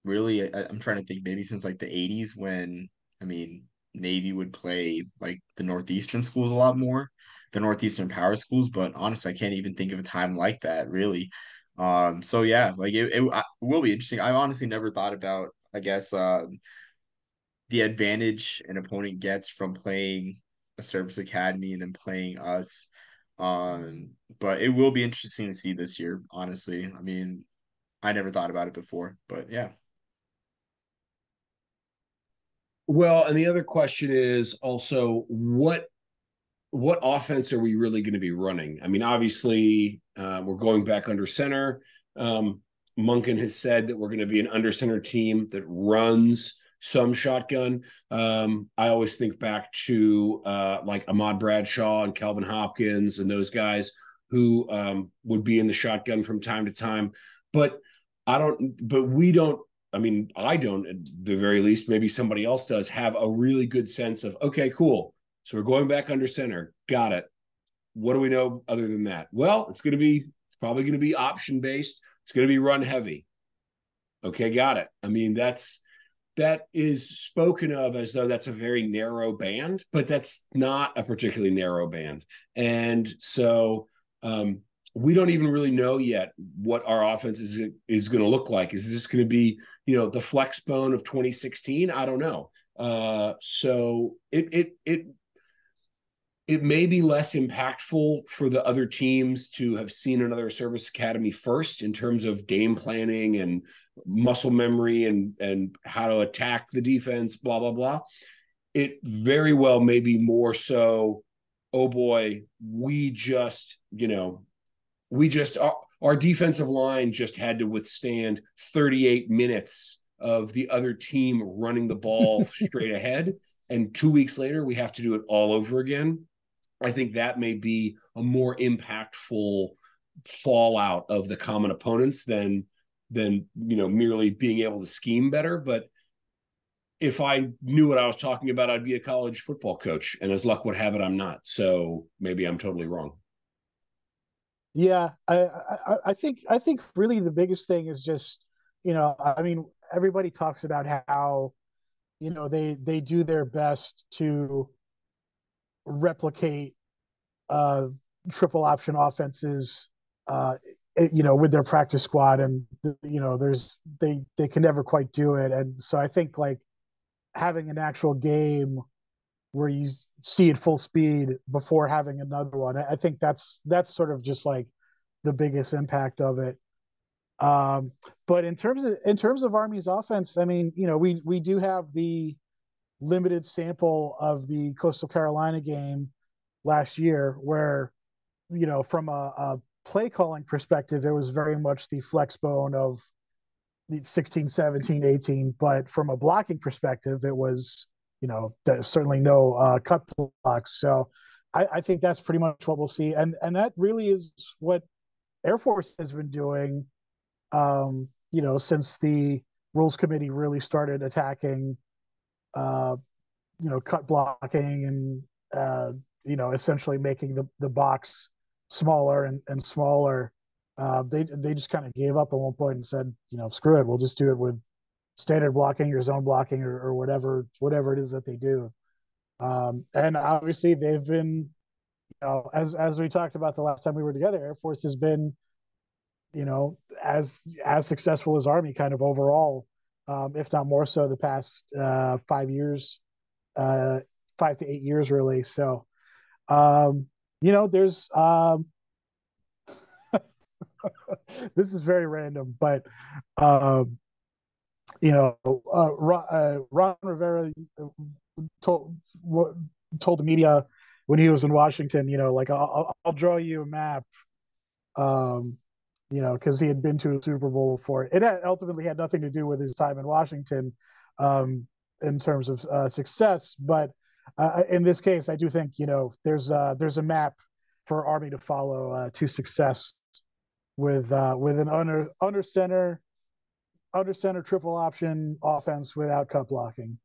Really, I'm trying to think, maybe since like the 80s, when, I mean, Navy would play like the Northeastern schools a lot more, the Northeastern power schools, but honestly, I can't even think of a time like that, really. So yeah, like it will be interesting. I honestly never thought about, I guess, the advantage an opponent gets from playing a service academy and then playing us. But it will be interesting to see this year, honestly. I mean, I never thought about it before, but yeah. Well, and the other question is also what offense are we really going to be running? I mean, obviously, we're going back under center. Monken has said that we're going to be an under center team that runs some shotgun. I always think back to like Ahmad Bradshaw and Calvin Hopkins and those guys who would be in the shotgun from time to time. But we don't. I mean, I don't, at the very least, maybe somebody else does, have a really good sense of, okay, cool. So we're going back under center. Got it. What do we know other than that? Well, it's probably going to be option based. It's going to be run heavy. Okay, got it. I mean, that is spoken of as though that's a very narrow band, but that's not a particularly narrow band. And so we don't even really know yet what our offense is going to look like. Is this going to be, the flex bone of 2016? I don't know. So it may be less impactful for the other teams to have seen another service academy first in terms of game planning and muscle memory and how to attack the defense, blah, blah, blah. It very well may be more so, oh boy, our defensive line just had to withstand 38 minutes of the other team running the ball straight ahead. And 2 weeks later, we have to do it all over again. I think that may be a more impactful fallout of the common opponents than merely being able to scheme better. But if I knew what I was talking about, I'd be a college football coach, and as luck would have it, I'm not. So maybe I'm totally wrong. Yeah, I think really the biggest thing is just, I mean, everybody talks about how, they do their best to replicate uh triple option offenses, uh with their practice squad, and they can never quite do it. And so I think, like, having an actual game where you see it full speed before having another one, I think that's sort of just like the biggest impact of it. Um, but in terms of Army's offense, I mean, we do have the limited sample of the Coastal Carolina game last year, where, from a play calling perspective, it was very much the flex bone of the 16, 17, 18. But from a blocking perspective, it was, there's certainly no cut blocks. So I think that's pretty much what we'll see. And that really is what Air Force has been doing, since the rules committee really started attacking, uh, cut blocking, and, essentially making the box smaller and smaller. They just kind of gave up at one point and said, screw it, we'll just do it with standard blocking or zone blocking, or whatever it is that they do. And obviously they've been, as we talked about the last time we were together, Air Force has been, as successful as Army kind of overall, if not more so the past 5 years, uh, 5 to 8 years, really. So, there's this is very random, but um, Ron Rivera told told the media when he was in Washington, like, I'll draw you a map, um, because he had been to a Super Bowl before. It ultimately had nothing to do with his time in Washington, um, in terms of success. But in this case, I do think, there's a map for Army to follow to success with an under center triple option offense without cut blocking.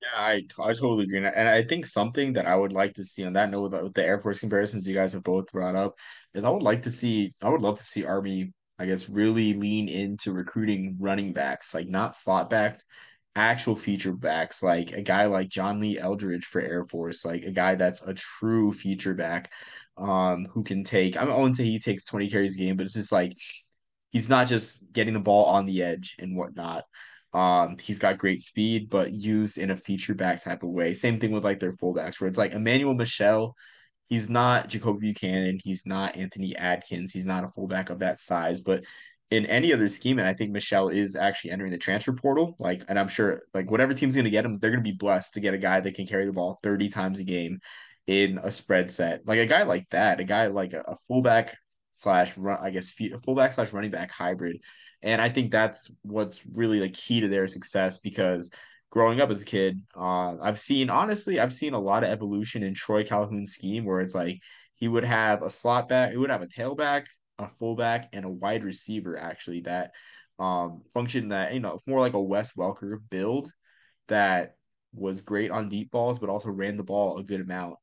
Yeah, I totally agree. And I think something that I would like to see on that note, with the Air Force comparisons you guys have both brought up, is I would love to see Army, I guess, really lean into recruiting running backs, like not slot backs, actual feature backs, like a guy like John Lee Eldridge for Air Force, like a guy that's a true feature back, who can take, I wouldn't say he takes 20 carries a game, but it's just like he's not just getting the ball on the edge and whatnot. He's got great speed, but used in a feature back type of way. Same thing with like their fullbacks, where it's like Emmanuel Michel. He's not Jacoby Buchanan. He's not Anthony Adkins. He's not a fullback of that size. But in any other scheme, and I think Michelle is actually entering the transfer portal. Like, and I'm sure like whatever team's going to get him, they're going to be blessed to get a guy that can carry the ball 30 times a game in a spread set. Like a guy like that, a guy like a fullback slash run, I guess fullback slash running back hybrid. And I think that's what's really the key to their success, because growing up as a kid, I've seen a lot of evolution in Troy Calhoun's scheme, where it's like he would have a slot back, he would have a tailback, a fullback, and a wide receiver actually that function that, more like a Wes Welker build that was great on deep balls, but also ran the ball a good amount.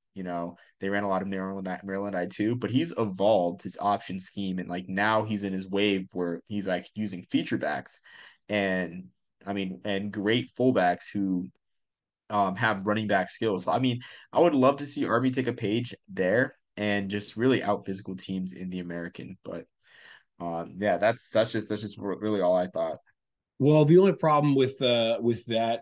They ran a lot of Maryland I too, but he's evolved his option scheme, and like now he's in his wave where he's like using feature backs, and I mean, and great fullbacks who have running back skills. So, I mean, I would love to see Army take a page there and just really out physical teams in the American. But yeah, that's just really all I thought. Well, the only problem with that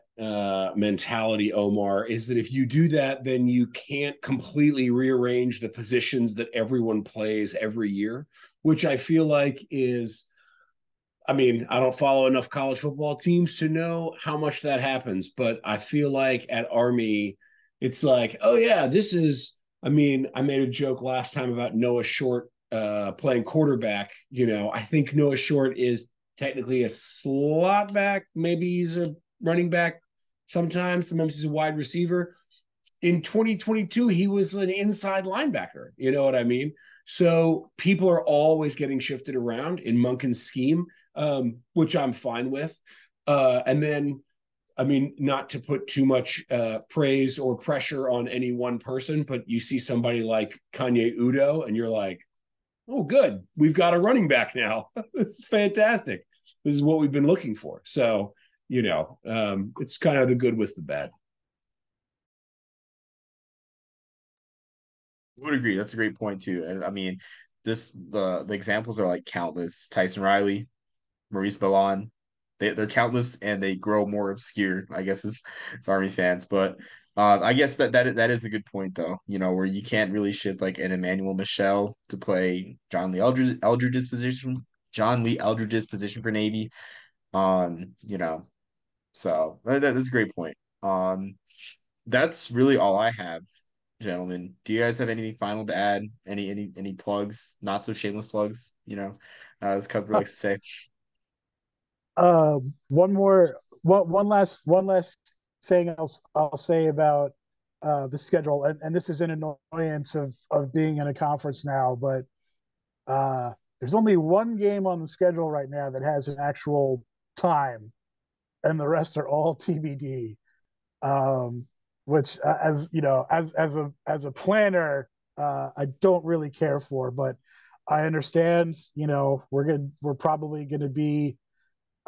mentality, Omar, is that if you do that, then you can't completely rearrange the positions that everyone plays every year, which I feel like is, I mean, I don't follow enough college football teams to know how much that happens, but I feel like at Army, it's like, oh yeah, this is. I mean, I made a joke last time about Noah Short playing quarterback. I think Noah Short is technically a slot back. Maybe he's a running back sometimes. Sometimes he's a wide receiver. in 2022, he was an inside linebacker. You know what I mean? So people are always getting shifted around in Monken's scheme, which I'm fine with. And then, I mean, not to put too much praise or pressure on any one person, but you see somebody like Kanye Udo, and you're like, oh, good. We've got a running back now. This is fantastic. This is what we've been looking for. So, it's kind of the good with the bad. I would agree. That's a great point too. And I mean, the examples are like countless. Tyson Riley, Maurice Bellon, they're countless and they grow more obscure, I guess, as Army fans. But I guess that is a good point though, where you can't really ship like an Emmanuel Michel to play John Lee Eldridge's position for Navy. You know, so that's a great point. That's really all I have, gentlemen. Do you guys have anything final to add? Any plugs? Not so shameless plugs, as Cuthbert likes to say. One last thing I'll say about the schedule, and this is an annoyance of being in a conference now, but there's only one game on the schedule right now that has an actual time, and the rest are all TBD. Which, as you know, as a planner, I don't really care for, but I understand. We're probably going to be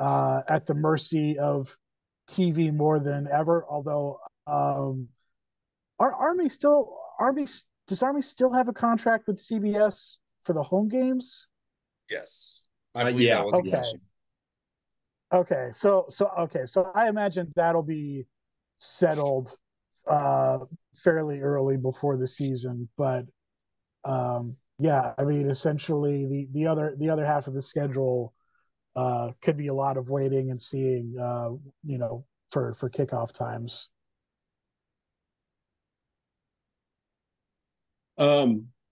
at the mercy of TV more than ever. Although, our Army does Army still have a contract with CBS for the home games? Yes, I believe that was a question. Okay, so I imagine that'll be settled fairly early before the season. But yeah, I mean, essentially the other half of the schedule could be a lot of waiting and seeing, for kickoff times.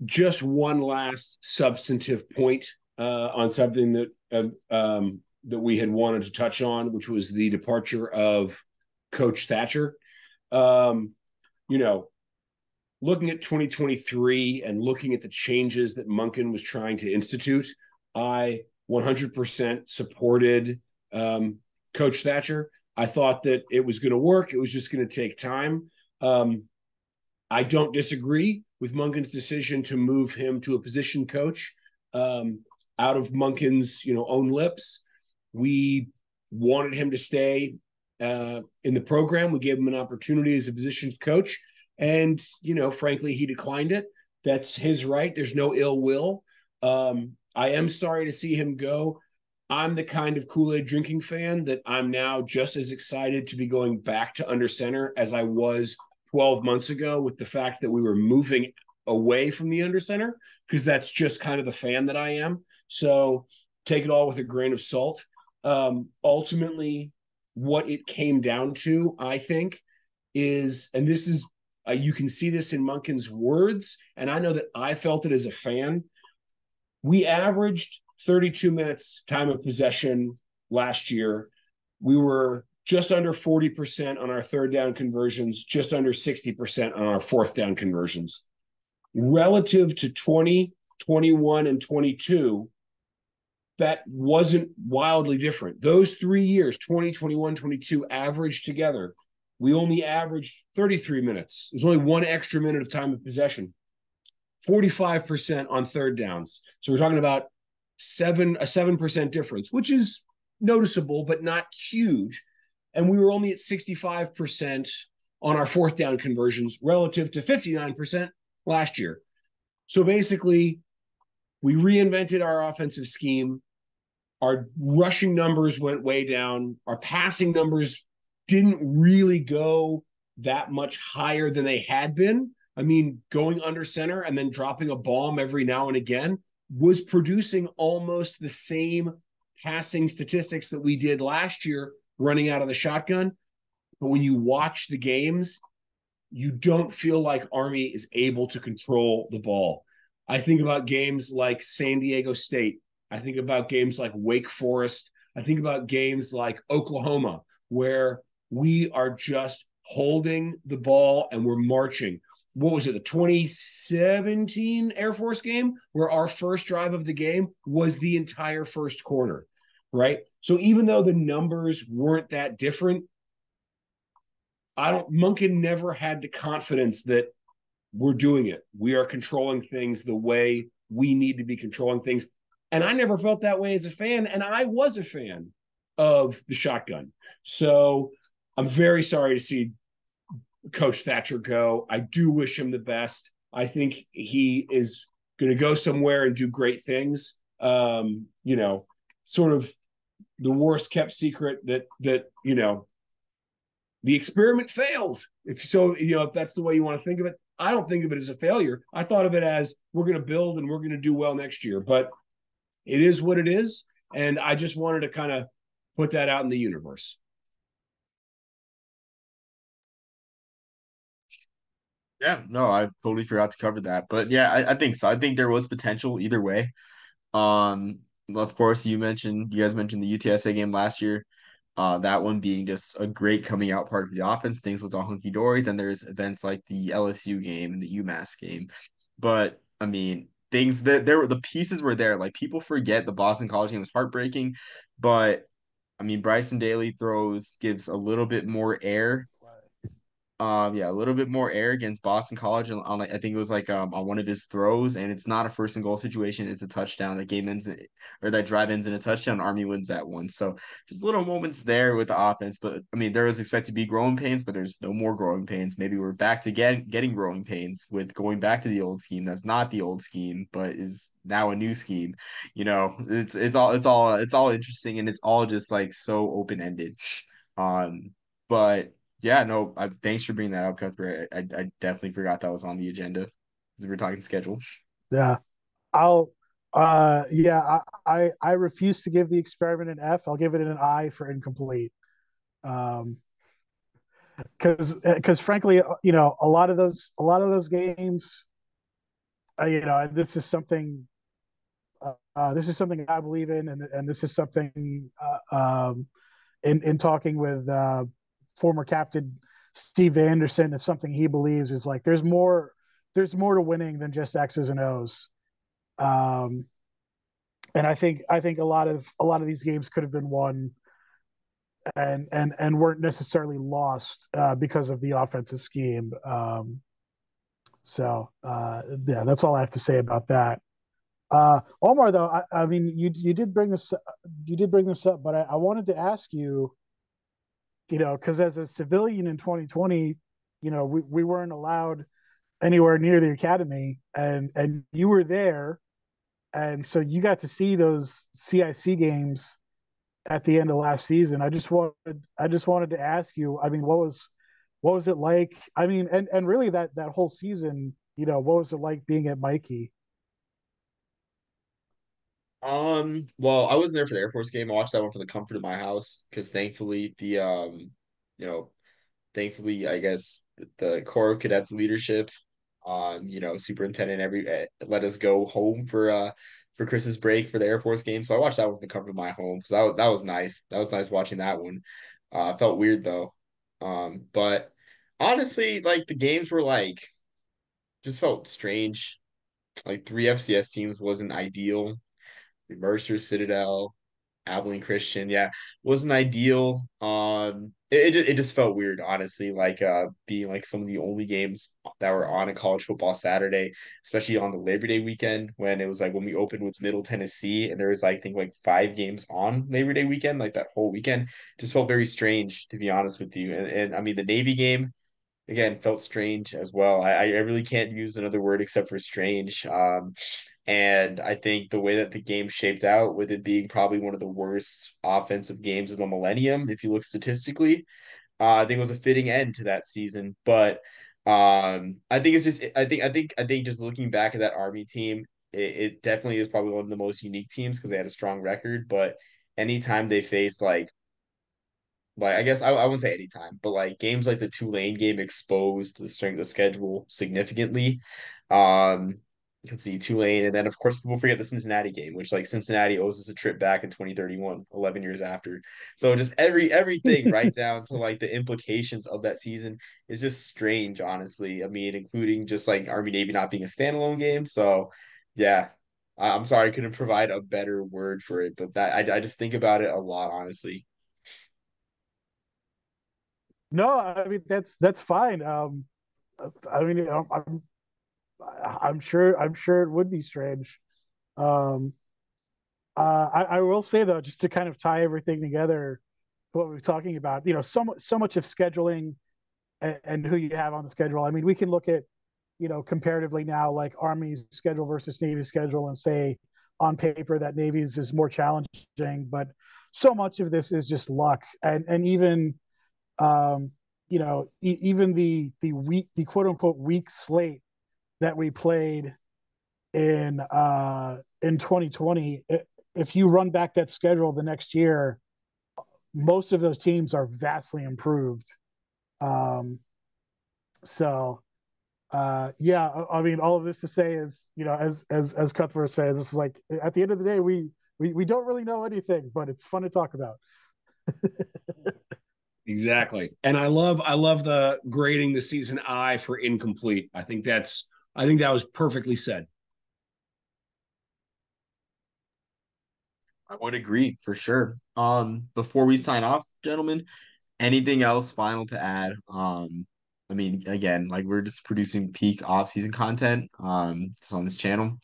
Just one last substantive point on something that we had wanted to touch on, which was the departure of Coach Thatcher. Looking at 2023 and looking at the changes that Monken was trying to institute, I 100% supported Coach Thatcher. I thought that it was going to work. It was just going to take time. I don't disagree with Monken's decision to move him to a position coach. Out of Monken's own lips, we wanted him to stay in the program. We gave him an opportunity as a position coach, and frankly, he declined it. That's his right. There's no ill will. I am sorry to see him go. I'm the kind of Kool-Aid drinking fan that I'm now just as excited to be going back to under center as I was 12 months ago, with the fact that we were moving away from the under center, because that's just kind of the fan that I am. So take it all with a grain of salt. Ultimately, what it came down to, I think, is, and this is, you can see this in Monken's words, and I know that I felt it as a fan. We averaged 32 minutes time of possession last year. We were just under 40% on our third down conversions, just under 60% on our fourth down conversions. Relative to 20, 21, and 22, that wasn't wildly different. Those 3 years, 20, 21, 22, averaged together, we only averaged 33 minutes. There's only one extra minute of time of possession. 45% on third downs. So we're talking about a 7% difference, which is noticeable, but not huge. And we were only at 65% on our fourth down conversions relative to 59% last year. So basically, we reinvented our offensive scheme. Our rushing numbers went way down. Our passing numbers didn't really go that much higher than they had been. I mean, going under center and then dropping a bomb every now and again was producing almost the same passing statistics that we did last year running out of the shotgun. But when you watch the games, you don't feel like Army is able to control the ball. I think about games like San Diego State. I think about games like Wake Forest. I think about games like Oklahoma, where we are just holding the ball and we're marching. What was it, the 2017 Air Force game, where our first drive of the game was the entire first quarter, right? So even though the numbers weren't that different, Monken never had the confidence that we're doing it. We are controlling things the way we need to be controlling things. And I never felt that way as a fan. And I was a fan of the shotgun. So I'm very sorry to see Coach Thatcher go. I do wish him the best. I think he is going to go somewhere and do great things. Sort of the worst kept secret that the experiment failed. If that's the way you want to think of it, I don't think of it as a failure. I thought of it as we're going to build and we're going to do well next year. But it is what it is. And I just wanted to kind of put that out in the universe. Yeah, no, I totally forgot to cover that. But yeah, I think so. I think there was potential either way. Um, of course, you guys mentioned the UTSA game last year. That one being just a great coming out part of the offense. Things looked all hunky dory. Then there's events like the LSU game and the UMass game. But I mean, things that there were the pieces were there. Like people forget the Boston College game was heartbreaking, but I mean Bryson Daly gives a little bit more air, yeah, a little bit more air against Boston College on like I think it was like on one of his throws, and it's not a first and goal situation. It's a touchdown. That drive ends in a touchdown. Army wins that one. So just little moments there with the offense. But I mean, there was expected to be growing pains, but there's no more growing pains. Maybe we're back to getting growing pains with going back to the old scheme. That's not the old scheme, but is now a new scheme. It's all interesting, and it's all just like so open ended. But yeah, no, thanks for bringing that up, Cuthbert. I definitely forgot that was on the agenda because we're talking schedule. Yeah. I'll yeah, I refuse to give the experiment an F. I'll give it an I for incomplete. Um because frankly, a lot of those games, this is something I believe in, and this is something in talking with former captain Steve Anderson, is something he believes is like there's more to winning than just X's and O's. Um, and I think a lot of these games could have been won and weren't necessarily lost because of the offensive scheme. Yeah, that's all I have to say about that. Omar, though, I mean, you did bring this up, but I wanted to ask you, because as a civilian in 2020, we weren't allowed anywhere near the academy, and you were there, and so you got to see those CIC games at the end of last season. I just wanted to ask you. I mean, what was it like? I mean, and really that whole season, what was it like being at Mikey? Well, I wasn't there for the Air Force game. I watched that one for the comfort of my house because you know, thankfully, I guess the Corps of Cadets leadership, superintendent let us go home for Christmas break for the Air Force game. So I watched that one for the comfort of my home because that was nice. That was nice watching that one. Felt weird though. But honestly, like the games were like just felt strange. Like three FCS teams wasn't ideal. Mercer, Citadel, Abilene Christian, yeah, wasn't ideal. It just felt weird, honestly, like being like some of the only games that were on a college football Saturday, especially on the Labor Day weekend when it was like when we opened with Middle Tennessee and there was I think like 5 games on Labor Day weekend, like that whole weekend just felt very strange to be honest with you. And I mean the Navy game again felt strange as well. I really can't use another word except for strange. And I think the way that the game shaped out, with it being probably one of the worst offensive games of the millennium, if you look statistically, I think it was a fitting end to that season. But I think it's just I think just looking back at that Army team, it definitely is probably one of the most unique teams because they had a strong record. But anytime they faced like I guess I wouldn't say anytime, but like games like the Tulane game exposed the strength of the schedule significantly. Um, let's see, Tulane, and then of course people forget the Cincinnati game, which like Cincinnati owes us a trip back in 2031, 11 years after. So just everything right down to like the implications of that season is just strange, honestly. I mean, including just like Army Navy not being a standalone game. So yeah, I'm sorry I couldn't provide a better word for it, but that I just think about it a lot, honestly. No, I mean that's fine. I mean, I'm sure it would be strange. Um, I will say though, just to kind of tie everything together, what we are talking about, so much of scheduling and who you have on the schedule. I mean, we can look at, comparatively now, like Army's schedule versus Navy's schedule, and say on paper that Navy's is more challenging, but so much of this is just luck, and even even the quote unquote weak slate that we played in 2020. If you run back that schedule the next year, most of those teams are vastly improved. Um, so yeah, I mean, all of this to say is, as Cuthbert says, this is like at the end of the day, we don't really know anything, but it's fun to talk about. Exactly. And I love the grading the season I for incomplete. I think that was perfectly said. I would agree for sure. Before we sign off, gentlemen, anything else final to add? I mean, again, like we're just producing peak off-season content, just on this channel,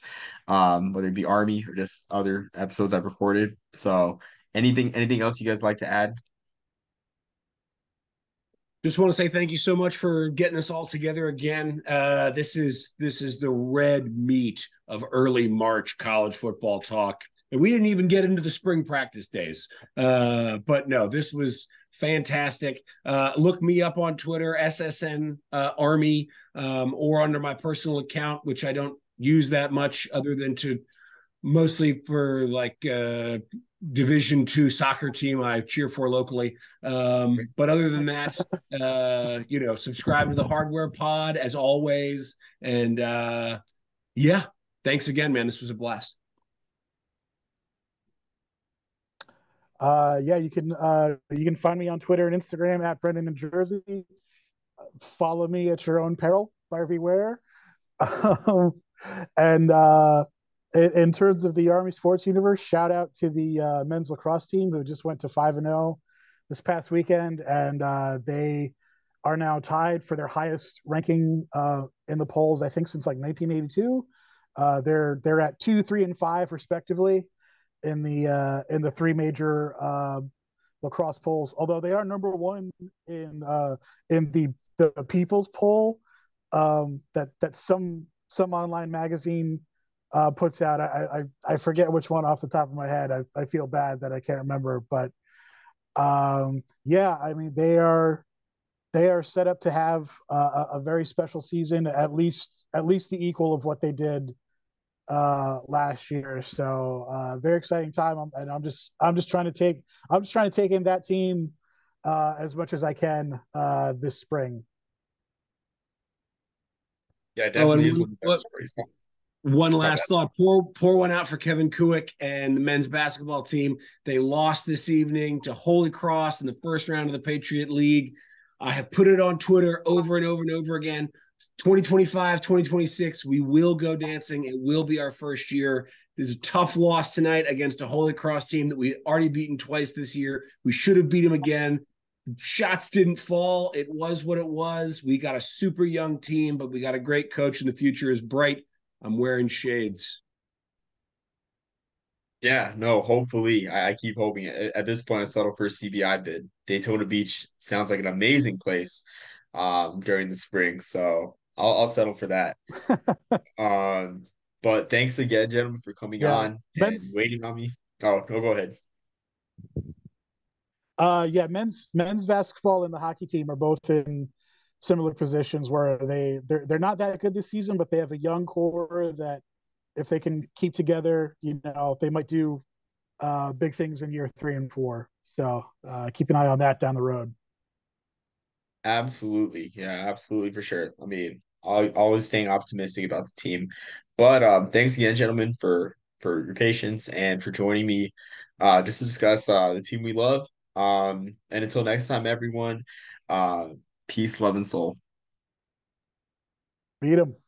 whether it be Army or just other episodes I've recorded. So anything else you guys like to add? Just want to say thank you so much for getting us all together again. This is the red meat of early March college football talk, and we didn't even get into the spring practice days. But no, this was fantastic. Look me up on Twitter, SSN Army, or under my personal account, which I don't use that much other than to mostly for like Division II soccer team I cheer for locally. But other than that, subscribe to the Hardware Pod as always. And yeah, thanks again, man. This was a blast. Yeah, you can find me on Twitter and Instagram at Brendan in Jersey. Follow me at your own peril, buyer beware. And in terms of the Army sports universe, shout out to the men's lacrosse team who just went to 5-0 this past weekend, and they are now tied for their highest ranking in the polls, I think, since like 1982. They're at 2, 3, and 5 respectively in the three major lacrosse polls. Although they are number one in the People's poll that some online magazine puts out. I forget which one off the top of my head. I feel bad that I can't remember, but yeah, I mean they are set up to have a very special season, at least the equal of what they did last year. So very exciting time, and I'm just trying to take in that team as much as I can this spring. Yeah, it Oh, definitely is one of the best stories. one My last bad. thought. Pour one out for Kevin Kuick and the men's basketball team. They lost this evening to Holy Cross in the first round of the Patriot League. I have put it on Twitter over and over and over again. 2025, 2026, we will go dancing. It will be our first year. There's a tough loss tonight against a Holy Cross team that we already beaten twice this year. We should have beat them again. Shots didn't fall. It was what it was. We got a super young team, but we got a great coach, and the future is bright. I'm wearing shades. Yeah, no, hopefully. I keep hoping. At this point, I settle for a CBI bid. Daytona Beach sounds like an amazing place during the spring, so I'll settle for that. Um, but thanks again, gentlemen, for coming Yeah, on and men's waiting on me. Oh, no, go ahead. yeah, men's basketball and the hockey team are both in similar positions where they're not that good this season, but they have a young core that if they can keep together, they might do big things in year 3 and 4. So keep an eye on that down the road. Absolutely. Yeah, absolutely for sure. I mean, always staying optimistic about the team. But thanks again, gentlemen, for your patience and for joining me just to discuss the team we love. And until next time, everyone, uh, peace, love, and soul. Beat them.